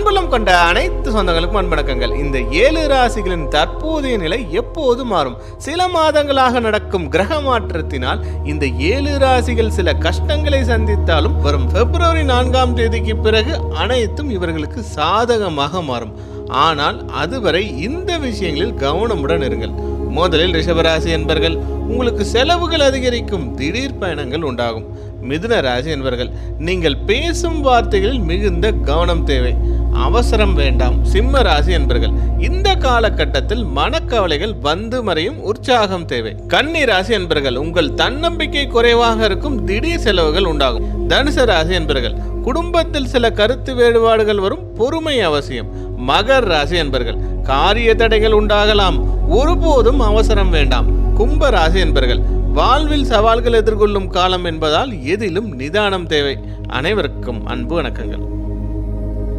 அன்புள்ளம் கொண்ட அனைத்து சொந்தங்களுக்கும் அன்பணக்கங்கள். இந்த 7 ராசிகளின் தற்போதைய நிலை எப்போது மாறும்? சில மாதங்களாக நடக்கும் கிரக மாற்றத்தினால் இந்த 7 ராசிகள் சில கஷ்டங்களை சந்தித்தாலும் வரும் பிப்ரவரி 4ஆம் தேதிக்கு பிறகு அனைத்தும் இவர்களுக்கு சாதகமாக மாறும். ஆனால் அதுவரை இந்த விஷயங்களில் கவனமுடன் இருங்கள். முதலில் ரிஷபராசி என்பர்கள், உங்களுக்கு செலவுகள் அதிகரிக்கும், திடீர் பயணங்கள் உண்டாகும். மிதுன ராசி என்பர்கள், நீங்கள் பேசும் வார்த்தைகளில் மிகுந்த கவனம் தேவை, அவசரம் வேண்டாம். சிம்ம ராசி என்பர்கள், இந்த காலகட்டத்தில் மனக்கவலைகள் வந்து மறையும், உற்சாகம் தேவை. கன்னி ராசி என்பர்கள், உங்கள் தன்னம்பிக்கை குறைவாக இருக்கும், திடீர் செலவுகள் உண்டாகும். தனுசு ராசி என்பர்கள், குடும்பத்தில் சில கருத்து வேறுபாடுகள் வரும், பொறுமை அவசியம். மகர் ராசி என்பர்கள், காரிய தடைகள் உண்டாகலாம், ஒருபோதும் அவசரம் வேண்டாம். கும்ப ராசி என்பர்கள், வாழ்வில் சவால்கள் எதிர்கொள்ளும் காலம் என்பதால் எதிலும் நிதானம் தேவை. அனைவருக்கும் அன்பு வணக்கங்கள்.